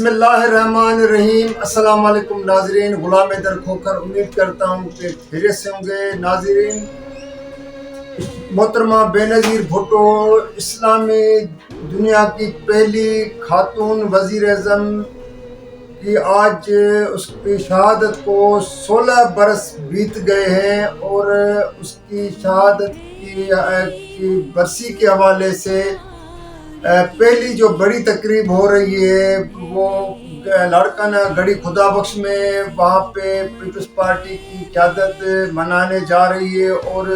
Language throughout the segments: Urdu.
بسم اللہ الرحمن الرحیم۔ السلام علیکم ناظرین، غلام در کھوکر امید کرتا ہوں کہ خیریت سے ہوں گے۔ ناظرین، محترمہ بے نظیر بھٹو اسلامی دنیا کی پہلی خاتون وزیر اعظم کی آج اس کی شہادت کو 16 برس بیت گئے ہیں، اور اس کی شہادت کی برسی کے حوالے سے پہلی جو بڑی تقریب ہو رہی ہے وہ لاڑکانہ گڑھی خدا بخش میں، وہاں پہ پیپلز پارٹی کی قیادت منانے جا رہی ہے، اور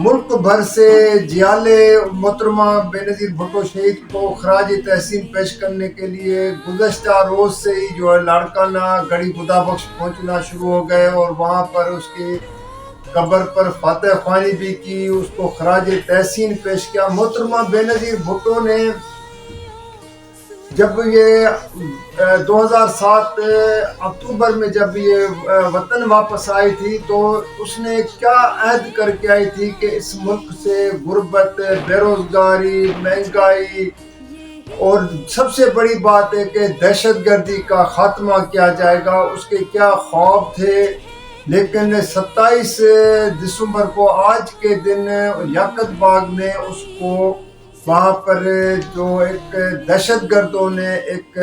ملک بھر سے جیالے محترمہ بے نظیر بھٹو شہید کو خراج تحسین پیش کرنے کے لیے گزشتہ روز سے ہی جو ہے لاڑکانہ گڑھی خدا بخش پہنچنا شروع ہو گئے، اور وہاں پر اس کی قبر پر فاتح خوانی بھی کی، اس کو خراج تحسین پیش کیا۔ محترمہ بے نظیر بھٹو نے جب یہ 2007 اکتوبر میں جب یہ وطن واپس آئی تھی تو اس نے کیا عہد کر کے آئی تھی کہ اس ملک سے غربت، بے روزگاری، مہنگائی اور سب سے بڑی بات ہے کہ دہشت گردی کا خاتمہ کیا جائے گا۔ اس کے کیا خواب تھے، لیکن 27 دسمبر کو آج کے دن لیاقت باغ میں اس کو وہاں پر جو ایک دہشت گردوں نے ایک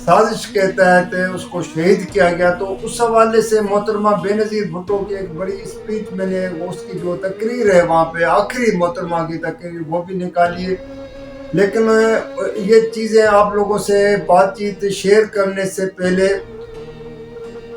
سازش کے تحت اس کو شہید کیا گیا۔ تو اس حوالے سے محترمہ بے نظیر بھٹو کی ایک بڑی اسپیچ میں نے اس کی جو تقریر ہے وہاں پہ آخری محترمہ کی تقریر وہ بھی نکالی ہے، لیکن یہ چیزیں آپ لوگوں سے بات چیت شیئر کرنے سے پہلے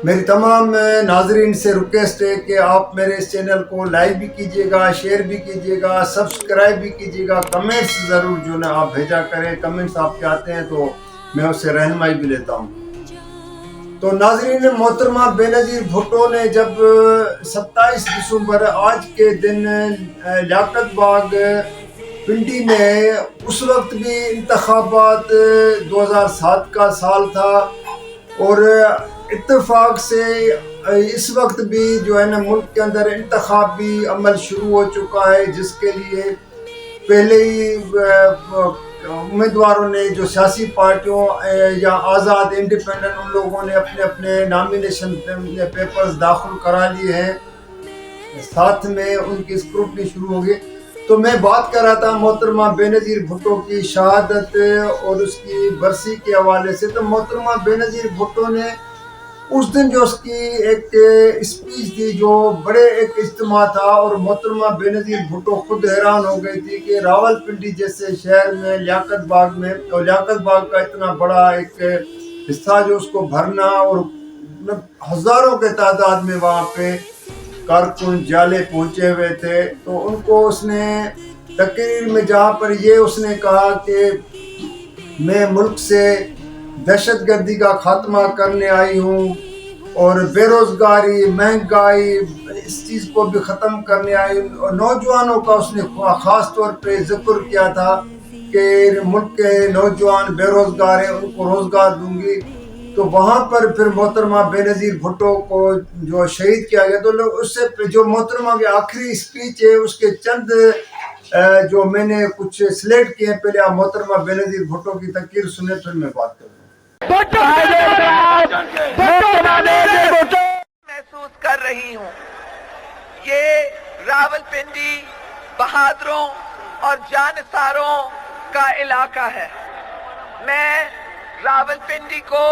میری تمام ناظرین سے ریکویسٹ ہے کہ آپ میرے اس چینل کو لائک بھی کیجیے گا، شیئر بھی کیجیے گا، سبسکرائب بھی کیجیے گا، کمنٹس ضرور جو نا آپ بھیجا کریں۔ کمنٹس آپ کے آتے ہیں تو میں اس سے رہنمائی بھی لیتا ہوں۔ تو ناظرین، محترمہ بے نظیر بھٹو نے جب 27 دسمبر آج کے دن لیاقت باغ پنڈی میں، اس وقت بھی انتخابات 2007 کا سال تھا، اور اتفاق سے اس وقت بھی جو ہے نا ملک کے اندر انتخابی عمل شروع ہو چکا ہے، جس کے لیے پہلے ہی امیدواروں نے جو سیاسی پارٹیوں یا آزاد انڈیپینڈنٹ ان لوگوں نے اپنے اپنے نامینیشن پیپرز داخل کرا لیے ہیں، ساتھ میں ان کی اسکروٹنی شروع ہو گئی۔ تو میں بات کر رہا تھا محترمہ بے نظیر بھٹو کی شہادت اور اس کی برسی کے حوالے سے۔ تو محترمہ بے نظیر بھٹو نے اس دن جو اس کی ایک اسپیچ تھی، جو بڑے ایک اجتماع تھا، اور محترمہ بے نظیر بھٹو خود حیران ہو گئی تھی کہ راول پنڈی جیسے شہر میں لیاقت باغ میں، اور لیاقت باغ کا اتنا بڑا ایک حصہ جو اس کو بھرنا، اور ہزاروں کے تعداد میں وہاں پہ کارکن جالے پہنچے ہوئے تھے۔ تو ان کو اس نے تقریر میں جہاں پر یہ اس نے کہا کہ میں ملک سے دہشت گردی کا خاتمہ کرنے آئی ہوں، اور بے روزگاری، مہنگائی، اس چیز کو بھی ختم کرنے آئی ہوں، اور نوجوانوں کا اس نے خاص طور پہ ذکر کیا تھا کہ ملک کے نوجوان بے روزگار ہیں، ان کو روزگار دوں گی۔ تو وہاں پر پھر محترمہ بے نظیر بھٹو کو جو شہید کیا گیا، تو اس سے جو محترمہ کی آخری اسپیچ ہے اس کے چند جو میں نے کچھ سلیکٹ کیے ہیں، پہلے آپ محترمہ بے نظیر بھٹو کی تقریر سنیں، پھر میں بات کروں۔ محسوس کر رہی ہوں، یہ راول پنڈی بہادروں اور جانثاروں کا علاقہ ہے۔ میں راول پنڈی کو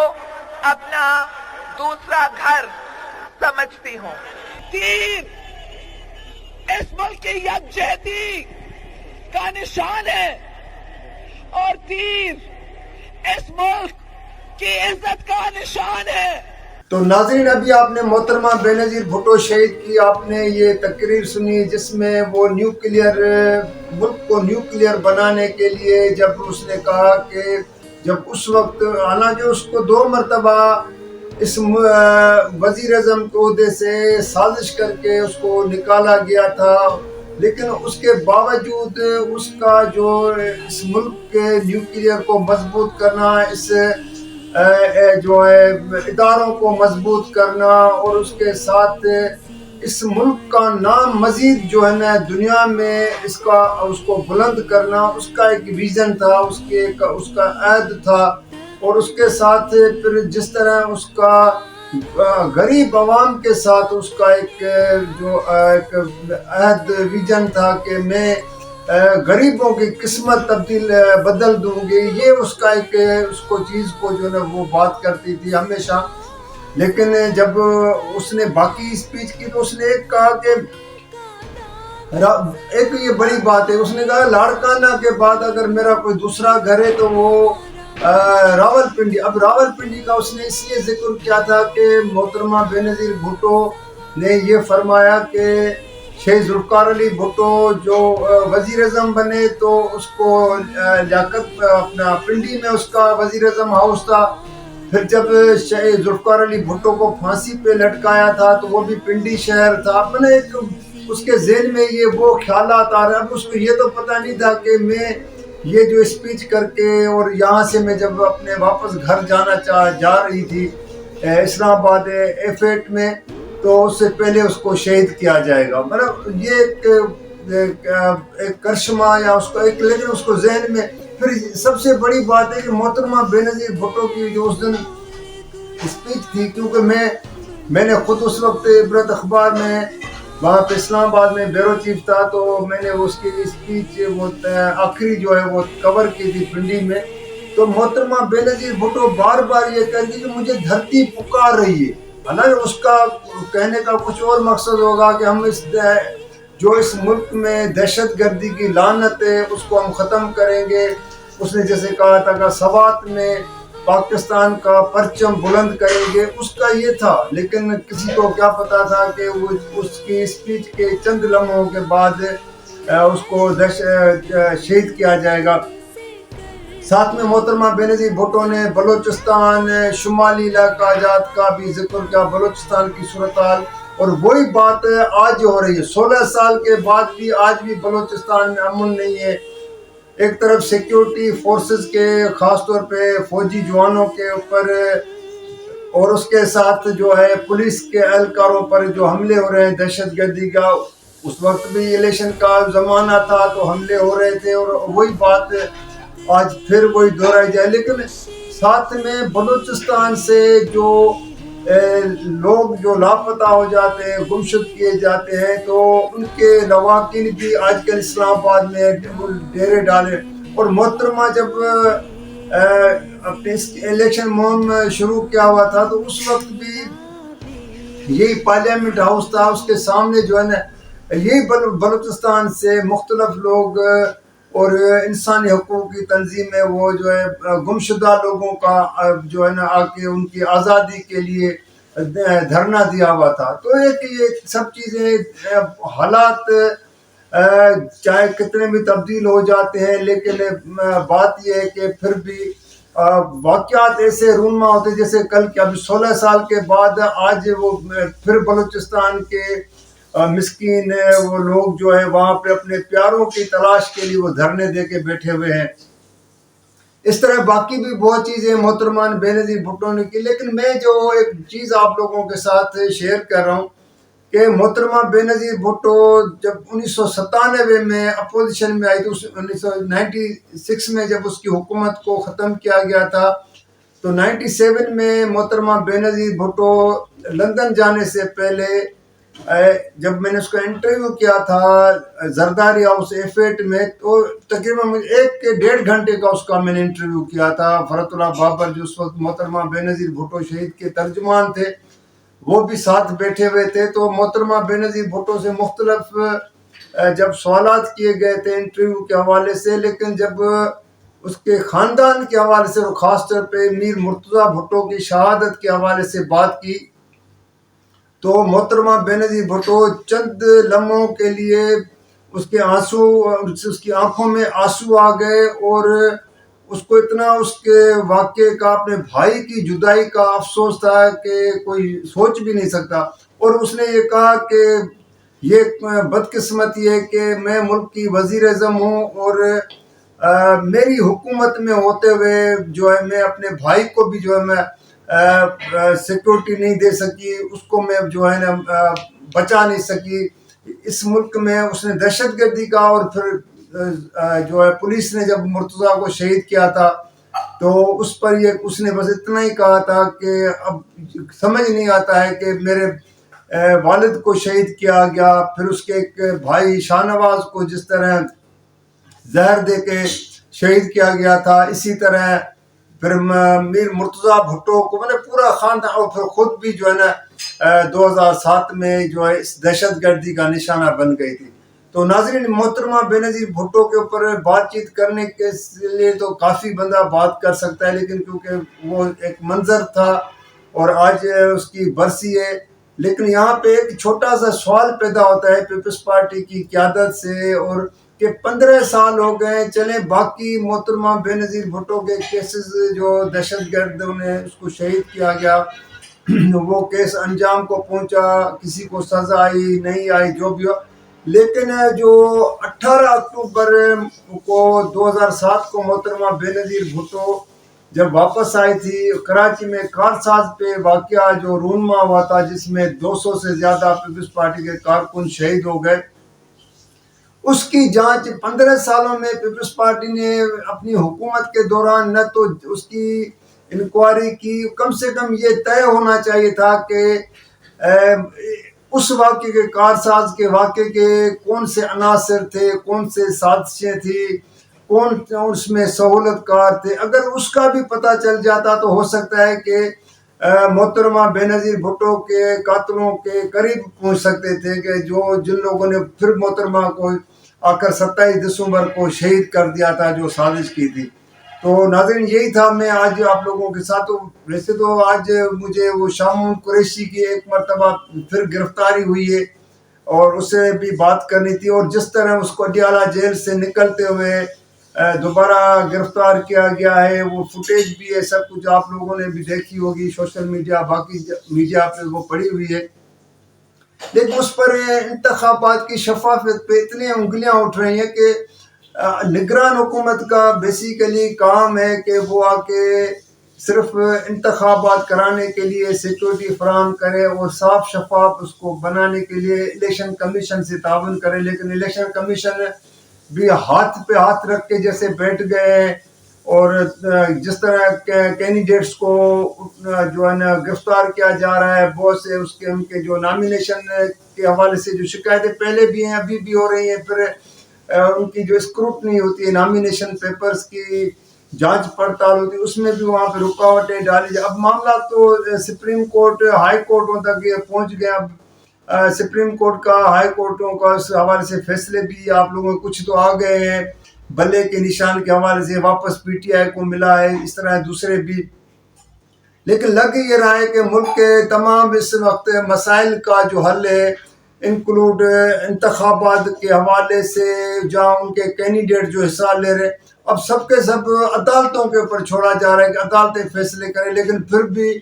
اپنا دوسرا گھر سمجھتی ہوں۔ تیر اس ملک کی یکجہتی کا نشان ہے، اور تیر اس ملک کی عزت کا نشان ہے۔ تو ناظرین، ابھی آپ نے محترمہ بے نظیر بھٹو شہید کی آپ نے یہ تقریر سنی، جس میں وہ ملک کو نیوکلیئر بنانے کے لیے جب اس نے کہا کہ جب اس وقت، حالانکہ اس کو 2 مرتبہ اس وزیر اعظم کے عہدے سے سازش کر کے اس کو نکالا گیا تھا، لیکن اس کے باوجود اس کا جو اس ملک کے نیوکلیئر کو مضبوط کرنا، اس جو ہے اداروں کو مضبوط کرنا، اور اس کے ساتھ اس ملک کا نام مزید جو ہے نا دنیا میں اس کو بلند کرنا، اس کا ایک ویژن تھا، اس کا عہد تھا، اور اس کے ساتھ پھر جس طرح اس کا غریب عوام کے ساتھ اس کا ایک جو ایک عہد ویژن تھا کہ میں غریبوں کی قسمت بدل دوں گی، یہ اس کا ایک اس کو چیز کو جو ہے وہ بات کرتی تھی ہمیشہ. لیکن جب اس نے باقی اسپیچ کی تو اس نے ایک کہا کہ ایک یہ بڑی بات ہے، اس نے کہا لاڑکانہ کے بعد اگر میرا کوئی دوسرا گھر ہے تو وہ راول پنڈی. اب راول پنڈی کا اس نے اس لیے ذکر کیا تھا کہ محترمہ بے نظیر بھٹو نے یہ فرمایا کہ شیخ ذوالفقار علی بھٹو جو وزیر اعظم بنے تو اس کو لیاقت اپنا پنڈی میں اس کا وزیر اعظم ہاؤس تھا. پھر جب شیخ ذوالفقار علی بھٹو کو پھانسی پہ لٹکایا تھا تو وہ بھی پنڈی شہر تھا. اپنے ایک اس کے ذہن میں یہ وہ خیالات آ رہے. اب اس کو یہ تو پتہ نہیں تھا کہ میں یہ جو اسپیچ کر کے اور یہاں سے میں جب اپنے واپس گھر جا رہی تھی اسلام آباد F8 میں تو اس سے پہلے اس کو شہید کیا جائے گا. مطلب یہ ایک کرشمہ یا اس کو ایک، لیکن اس کو ذہن میں پھر سب سے بڑی بات ہے کہ محترمہ بے نظیر بھٹو کی جو اس دن اسپیچ تھی، کیونکہ میں نے خود اس وقت عبرت اخبار میں وہاں پہ اسلام آباد میں بیورو چیف تھا تو میں نے اس کی اسپیچ وہ آخری جو ہے وہ کور کی تھی پنڈی میں. تو محترمہ بے نظیر بھٹو بار بار یہ کہہ رہی کہ مجھے دھرتی پکار رہی ہے. حالانکہ اس کا کہنے کا کچھ اور مقصد ہوگا کہ ہم اس ملک میں دہشت گردی کی لعنت ہے اس کو ہم ختم کریں گے. اس نے جیسے کہا تھا کہ سوات میں پاکستان کا پرچم بلند کریں گے، اس کا یہ تھا. لیکن کسی کو کیا پتا تھا کہ وہ اس کی اسپیچ کے چند لمحوں کے بعد اس کو شہید کیا جائے گا. ساتھ میں محترمہ بے نظیر بھٹو نے بلوچستان شمالی علاقہ جات کا بھی ذکر کیا، بلوچستان کی صورتحال. اور وہی بات آج ہو رہی ہے 16 سال کے بعد بھی آج بھی بلوچستان میں امن نہیں ہے. ایک طرف سیکیورٹی فورسز کے خاص طور پہ فوجی جوانوں کے اوپر اور اس کے ساتھ جو ہے پولیس کے اہلکاروں پر جو حملے ہو رہے ہیں دہشت گردی کا. اس وقت بھی الیکشن کا زمانہ تھا تو حملے ہو رہے تھے اور وہی بات آج پھر وہی دہرائی جائے. لیکن ساتھ میں بلوچستان سے جو لوگ جو لاپتہ ہو جاتے ہیں، گمشد کیے جاتے ہیں، تو ان کے لواحقین بھی آج کل اسلام آباد میں ڈیرے ڈالے. اور محترمہ جب اپنے الیکشن مہم شروع کیا ہوا تھا تو اس وقت بھی یہی پارلیمنٹ ہاؤس تھا، اس کے سامنے جو ہے نا یہی بلوچستان سے مختلف لوگ اور انسانی حقوق کی تنظیمیں وہ جو ہے گمشدہ لوگوں کا جو ہے نا آ کے ان کی آزادی کے لیے دھرنا دیا ہوا تھا. تو ایک یہ سب چیزیں حالات چاہے کتنے بھی تبدیل ہو جاتے ہیں، لیکن بات یہ ہے کہ پھر بھی واقعات ایسے رونما ہوتے جیسے کل کے ابھی 16 سال کے بعد آج وہ پھر بلوچستان کے مسکین وہ لوگ جو ہے وہاں پہ اپنے پیاروں کی تلاش کے لیے وہ دھرنے دے کے بیٹھے ہوئے ہیں. اس طرح باقی بھی بہت چیزیں محترمہ بے نظیر بھٹو نے کی. لیکن میں جو ایک چیز آپ لوگوں کے ساتھ شیئر کر رہا ہوں کہ محترمہ بے نظیر بھٹو جب 1997 میں اپوزیشن میں آئی تھی، 1996 میں جب اس کی حکومت کو ختم کیا گیا تھا تو 97 میں محترمہ بے نظیر بھٹو لندن جانے سے پہلے جب میں نے اس کا انٹرویو کیا تھا زرداری ہاؤس F8 میں تو تقریباً 1.5 گھنٹے کا اس کا میں نے انٹرویو کیا تھا. فرت اللہ بابر جو اس وقت محترمہ بے نظیر بھٹو شہید کے ترجمان تھے وہ بھی ساتھ بیٹھے ہوئے تھے. تو محترمہ بے نظیر بھٹو سے مختلف جب سوالات کیے گئے تھے انٹرویو کے حوالے سے، لیکن جب اس کے خاندان کے حوالے سے اور خاص طور پہ میر مرتضیٰ بھٹو کی شہادت کے حوالے سے بات کی تو محترمہ بے نظیر بھٹو چند لمحوں کے لیے اس کی آنکھوں میں آنسو آ گئے اور اس کو اتنا اس کے واقعے کا اپنے بھائی کی جدائی کا افسوس تھا کہ کوئی سوچ بھی نہیں سکتا. اور اس نے یہ کہا کہ یہ بدقسمتی ہے کہ میں ملک کی وزیر اعظم ہوں اور میری حکومت میں ہوتے ہوئے جو ہے میں اپنے بھائی کو بھی جو ہے میں سیکورٹی نہیں دے سکی، اس کو میں جو ہے نا بچا نہیں سکی. اس ملک میں اس نے دہشت گردی کا اور پھر جو ہے پولیس نے جب مرتضیٰ کو شہید کیا تھا تو اس پر یہ اس نے بس اتنا ہی کہا تھا کہ اب سمجھ نہیں آتا ہے کہ میرے والد کو شہید کیا گیا، پھر اس کے ایک بھائی شاہ نواز کو جس طرح زہر دے کے شہید کیا گیا تھا، اسی طرح پھر میر مرتضیٰ بھٹو کو میں نے پورا خاندان، اور پھر خود بھی جو ہے نا 2007 میں جو ہے اس دہشت گردی کا نشانہ بن گئی تھی۔ تو ناظرین، محترمہ بے نظیر بھٹو کے اوپر بات چیت کرنے کے لیے تو کافی بندہ بات کر سکتا ہے، لیکن کیونکہ وہ ایک منظر تھا اور آج اس کی برسی ہے، لیکن یہاں پہ ایک چھوٹا سا سوال پیدا ہوتا ہے پیپلز پارٹی کی قیادت سے، اور کہ 15 سال ہو گئے چلیں، باقی محترمہ بے نظیر بھٹو کے کیسز جو دہشت گردوں نے اس کو شہید کیا گیا وہ کیس انجام کو پہنچا، کسی کو سزا آئی نہیں آئی جو بھی ہو، لیکن جو 18 اکتوبر کو 2007 کو محترمہ بے نظیر بھٹو جب واپس آئی تھی، کراچی میں کارساز پہ واقعہ جو رونما ہوا تھا جس میں 200 سے زیادہ پیپلز پارٹی کے کارکن شہید ہو گئے، اس کی جانچ 15 سالوں میں پیپلز پارٹی نے اپنی حکومت کے دوران نہ تو اس کی انکوائری کی، کم سے کم یہ طے ہونا چاہیے تھا کہ اس واقعے کے کارساز کے واقعے کے کون سے عناصر تھے، کون سے سازشیں تھی، کون اس میں سہولت کار تھے۔ اگر اس کا بھی پتہ چل جاتا تو ہو سکتا ہے کہ محترمہ بے نظیر بھٹو کے قاتلوں کے قریب پہنچ سکتے تھے، کہ جن لوگوں نے پھر محترمہ کو آ کر 27 دسمبر کو شہید کر دیا تھا، جو سازش کی تھی۔ تو ناظرین، یہی تھا میں آج آپ لوگوں کے ساتھ۔ ویسے تو آج مجھے وہ شامون قریشی کی ایک مرتبہ پھر گرفتاری ہوئی ہے اور اس سے بھی بات کرنی تھی، اور جس طرح اس کو اڈیالہ جیل سے نکلتے ہوئے دوبارہ گرفتار کیا گیا ہے، وہ فوٹیج بھی ہے، سب کچھ آپ لوگوں نے بھی دیکھی ہوگی، سوشل میڈیا باقی میڈیا پہ وہ پڑی ہوئی ہے، لیکن اس پر انتخابات کی شفافیت پہ اتنی انگلیاں اٹھ رہی ہیں کہ نگران حکومت کا بیسیکلی کام ہے کہ وہ آ کے صرف انتخابات کرانے کے لیے سیکورٹی فراہم کرے اور صاف شفاف اس کو بنانے کے لیے الیکشن کمیشن سے تعاون کرے، لیکن الیکشن کمیشن بھی ہاتھ پہ ہاتھ رکھ کے جیسے بیٹھ گئے ہیں، اور جس طرح کینڈیڈیٹس کو جو ہے نا گرفتار کیا جا رہا ہے، بہت سے ان کے جو نامینیشن کے حوالے سے جو شکایتیں پہلے بھی ہیں ابھی بھی ہو رہی ہیں، پھر ان کی جو اسکروٹنی ہوتی ہے نامینیشن پیپرز کی جانچ پڑتال ہوتی ہے، اس میں بھی وہاں پہ رکاوٹیں ڈالی جائیں۔ اب معاملہ تو سپریم کورٹ ہائی کورٹوں تک یہ پہنچ گیا، اب سپریم کورٹ کا ہائی کورٹوں کا اس حوالے سے فیصلے بھی آپ لوگوں کو کچھ تو آ گئے ہیں، بلے کے نشان کے حوالے سے واپس پی ٹی آئی کو ملا ہے، اس طرح دوسرے بھی، لیکن لگ یہ رہا ہے کہ ملک کے تمام اس وقت مسائل کا جو حل ہے، انکلوڈ انتخابات کے حوالے سے جہاں ان کے کینڈیڈیٹ جو حصہ لے رہے، اب سب کے سب عدالتوں کے اوپر چھوڑا جا رہا ہے کہ عدالتیں فیصلے کریں، لیکن پھر بھی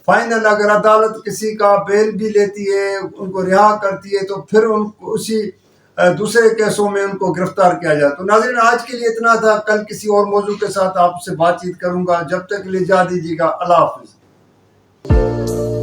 فائنل اگر عدالت کسی کا بیل بھی لیتی ہے، ان کو رہا کرتی ہے، تو پھر ان کو اسی دوسرے کیسوں میں ان کو گرفتار کیا جاتا۔ تو ناظرین، آج کے لیے اتنا تھا، کل کسی اور موضوع کے ساتھ آپ سے بات چیت کروں گا، جب تک کے لیے اجازت دیجیے گا، اللہ حافظ۔